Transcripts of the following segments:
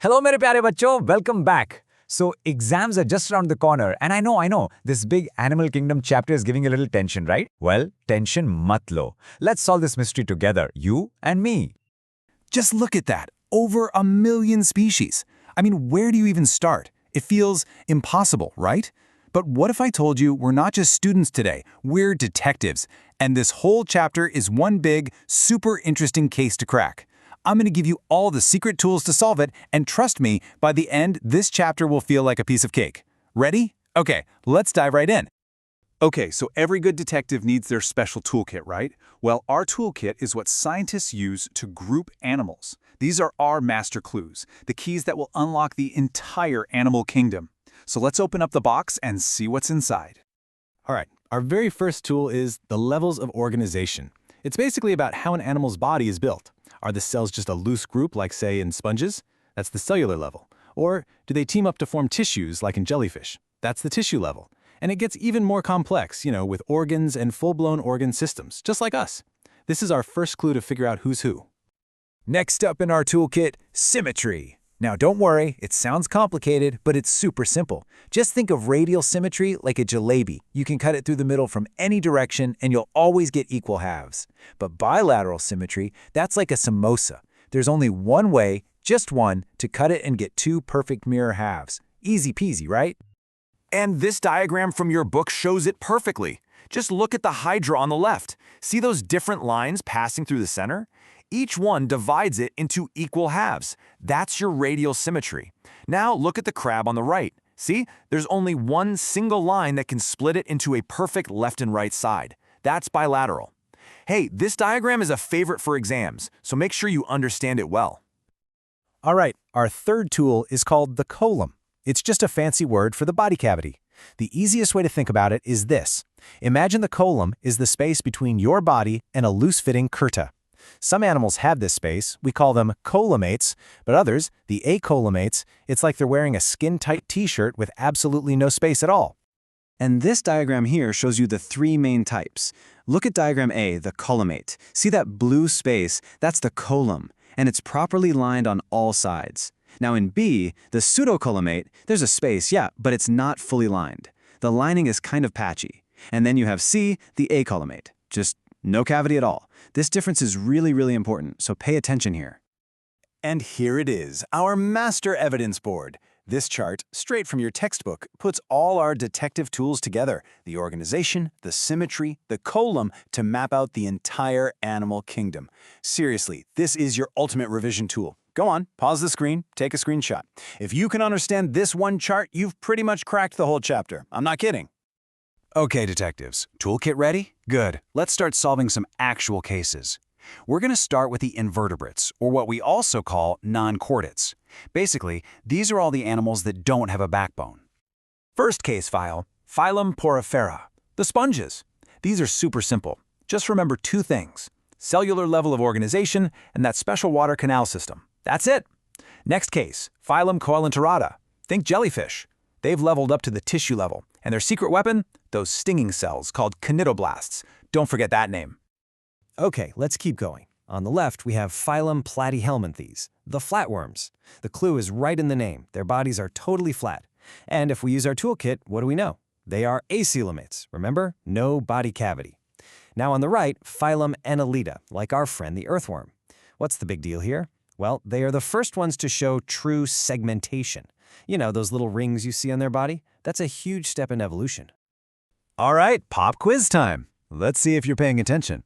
Hello मेरे प्यारे बच्चों, welcome back. So exams are just around the corner and I know, this big animal kingdom chapter is giving you a little tension, right? Well, tension mat lo. Let's solve this mystery together, you and me. Just look at that. Over 1 million species. I mean, where do you even start? It feels impossible, right? But what if I told you we're not just students today, we're detectives, and this whole chapter is one big, super interesting case to crack. I'm going to give you all the secret tools to solve it, and trust me, by the end, this chapter will feel like a piece of cake. Ready? Okay, let's dive right in. Okay, so every good detective needs their special toolkit, right? Well, our toolkit is what scientists use to group animals. These are our master clues, the keys that will unlock the entire animal kingdom. So let's open up the box and see what's inside. All right, our very first tool is the levels of organization. It's basically about how an animal's body is built. Are the cells just a loose group, like, say, in sponges? That's the cellular level. Or do they team up to form tissues, like in jellyfish? That's the tissue level. And it gets even more complex, with organs and full-blown organ systems, just like us. This is our first clue to figure out who's who. Next up in our toolkit, symmetry. Now don't worry, it sounds complicated, but it's super simple. Just think of radial symmetry like a jalebi. You can cut it through the middle from any direction and you'll always get equal halves. But bilateral symmetry, that's like a samosa. There's only one way, just one, to cut it and get two perfect mirror halves. Easy peasy, right? And this diagram from your book shows it perfectly. Just look at the hydra on the left. See those different lines passing through the center? Each one divides it into equal halves. That's your radial symmetry. Now look at the crab on the right. See, there's only one single line that can split it into a perfect left and right side. That's bilateral. Hey, this diagram is a favorite for exams, so make sure you understand it well. All right, our third tool is called the coelom. It's just a fancy word for the body cavity. The easiest way to think about it is this. Imagine the coelom is the space between your body and a loose-fitting curta. Some animals have this space, we call them coelomates, but others, the acoelomates, it's like they're wearing a skin-tight t-shirt with absolutely no space at all. And this diagram here shows you the three main types. Look at diagram A, the columate. See that blue space? That's the coelom, and it's properly lined on all sides. Now in B, the pseudocolumate, there's a space, yeah, but it's not fully lined. The lining is kind of patchy. And then you have C, the acolumate. Just no cavity at all. This difference is really important, so pay attention here. And here it is, our master evidence board. This chart, straight from your textbook, puts all our detective tools together, the organization, the symmetry, the coelom, to map out the entire animal kingdom. Seriously, this is your ultimate revision tool. Go on, pause the screen, take a screenshot. If you can understand this one chart, you've pretty much cracked the whole chapter. I'm not kidding. Okay, detectives, toolkit ready? Good. Let's start solving some actual cases. We're going to start with the invertebrates, or what we also call non-chordates. Basically, these are all the animals that don't have a backbone. First case file, Phylum Porifera, the sponges. These are super simple. Just remember two things: cellular level of organization and that special water canal system. That's it. Next case, Phylum Coelenterata. Think jellyfish. They've leveled up to the tissue level, and their secret weapon? Those stinging cells called kinetoblasts. Don't forget that name. Okay, let's keep going. On the left, we have Phylum Platyhelminthes, the flatworms. The clue is right in the name. Their bodies are totally flat. And if we use our toolkit, what do we know? They are acoelomates. Remember? No body cavity. Now on the right, Phylum Annelida, like our friend the earthworm. What's the big deal here? Well, they are the first ones to show true segmentation. Those little rings you see on their body? That's a huge step in evolution. All right, pop quiz time. Let's see if you're paying attention.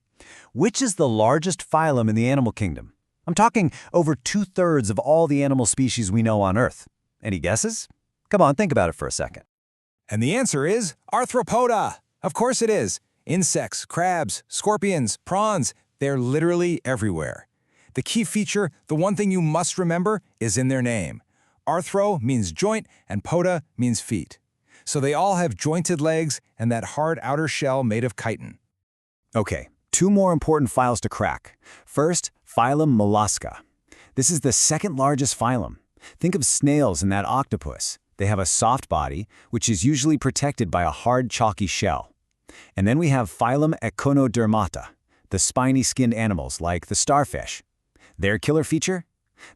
Which is the largest phylum in the animal kingdom? I'm talking over 2/3 of all the animal species we know on Earth. Any guesses? Come on, think about it for a second. And the answer is Arthropoda. Of course it is. Insects, crabs, scorpions, prawns, they're literally everywhere. The key feature, the one thing you must remember, is in their name. Arthro means joint and poda means feet. So they all have jointed legs and that hard outer shell made of chitin. Okay, two more important files to crack. First, phylum Mollusca. This is the second largest phylum. Think of snails and that octopus. They have a soft body, which is usually protected by a hard, chalky shell. And then we have phylum Echinodermata, the spiny-skinned animals like the starfish. Their killer feature?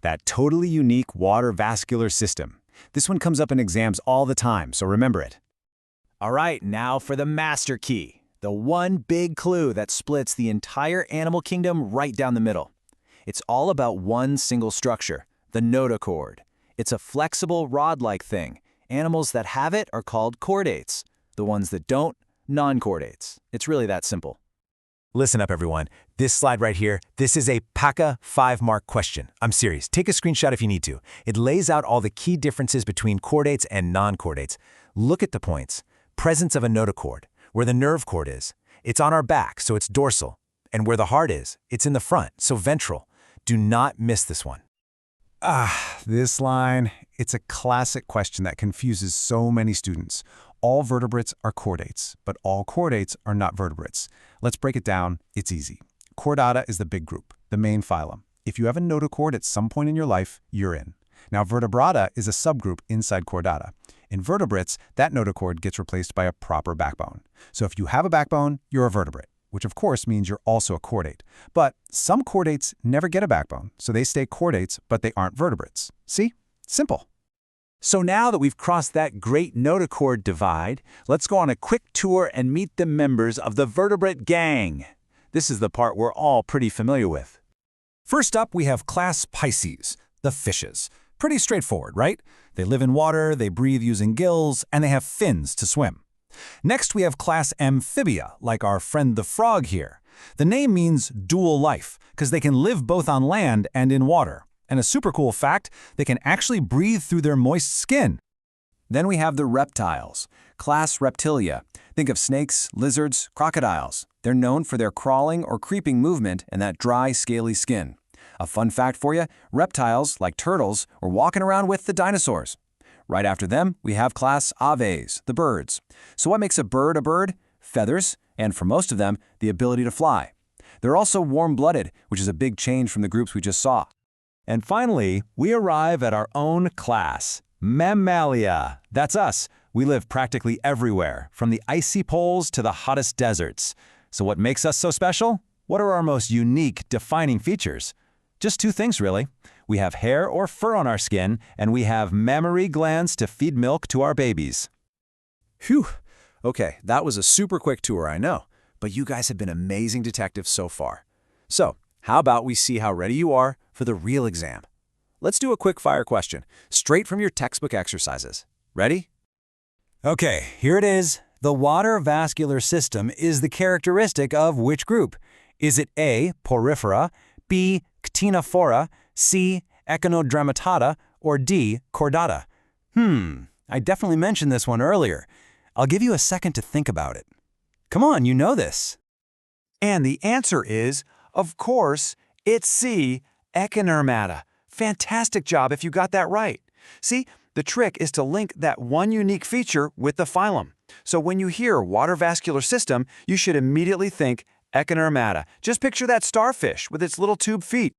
that totally unique water vascular system. This one comes up in exams all the time, so remember it. All right, now for the master key, the one big clue that splits the entire animal kingdom right down the middle. It's all about one single structure, the notochord. It's a flexible rod-like thing. Animals that have it are called chordates. The ones that don't, non-chordates. It's really that simple. Listen up, everyone. This slide right here, this is a PACA 5-mark question. I'm serious. Take a screenshot if you need to. It lays out all the key differences between chordates and non-chordates. Look at the points. Presence of a notochord, where the nerve cord is. It's on our back, so it's dorsal. And where the heart is, it's in the front, so ventral. Do not miss this one. This line, it's a classic question that confuses so many students. All vertebrates are chordates, but all chordates are not vertebrates. Let's break it down. It's easy. Chordata is the big group, the main phylum. If you have a notochord at some point in your life, you're in. Now, Vertebrata is a subgroup inside Chordata. In vertebrates, that notochord gets replaced by a proper backbone. So if you have a backbone, you're a vertebrate, which of course means you're also a chordate. But some chordates never get a backbone, so they stay chordates, but they aren't vertebrates. See? Simple. So now that we've crossed that great notochord divide, let's go on a quick tour and meet the members of the vertebrate gang. This is the part we're all pretty familiar with. First up, we have class Pisces, the fishes. Pretty straightforward, right? They live in water, they breathe using gills, and they have fins to swim. Next, we have class Amphibia, like our friend the frog here. The name means dual life, because they can live both on land and in water. And a super cool fact, they can actually breathe through their moist skin. Then we have the reptiles, class Reptilia. Think of snakes, lizards, crocodiles. They're known for their crawling or creeping movement and that dry, scaly skin. A fun fact for you, reptiles, like turtles, were walking around with the dinosaurs. Right after them, we have class Aves, the birds. So what makes a bird? Feathers, and for most of them, the ability to fly. They're also warm-blooded, which is a big change from the groups we just saw. And finally, we arrive at our own class, Mammalia. That's us. We live practically everywhere, from the icy poles to the hottest deserts. So what makes us so special? What are our most unique, defining features? Just two things, really. We have hair or fur on our skin, and we have mammary glands to feed milk to our babies. Phew. Okay, that was a super quick tour, I know. But you guys have been amazing detectives so far. So, how about we see how ready you are for the real exam? Let's do a quick fire question, straight from your textbook exercises. Ready? Okay, here it is. The water vascular system is the characteristic of which group? Is it A, Porifera, B, Ctenophora, C, Echinodermata, or D, Chordata? I definitely mentioned this one earlier. I'll give you a second to think about it. Come on, you know this. And the answer is, of course, it's C, Echinodermata. Fantastic job if you got that right. See, the trick is to link that one unique feature with the phylum. So when you hear water vascular system, you should immediately think Echinodermata. Just picture that starfish with its little tube feet.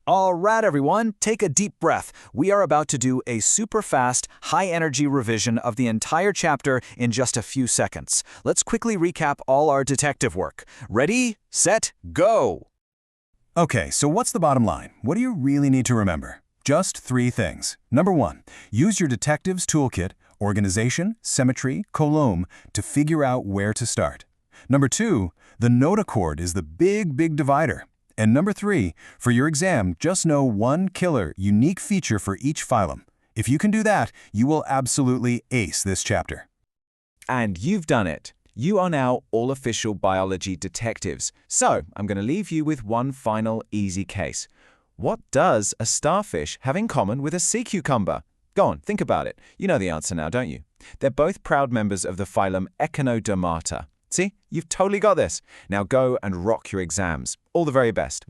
All right, everyone, take a deep breath. We are about to do a super fast, high-energy revision of the entire chapter in just a few seconds. Let's quickly recap all our detective work. Ready, set, go! Okay, so what's the bottom line? What do you really need to remember? Just 3 things. Number 1, use your detective's toolkit, organization, symmetry, Coelom, to figure out where to start. Number 2, the notochord is the big divider. And number 3, for your exam, just know one killer, unique feature for each phylum. If you can do that, you will absolutely ace this chapter. And you've done it. You are now all official biology detectives. So, I'm going to leave you with one final easy case. What does a starfish have in common with a sea cucumber? Go on, think about it. You know the answer now, don't you? They're both proud members of the phylum Echinodermata. See, you've totally got this. Now go and rock your exams. All the very best.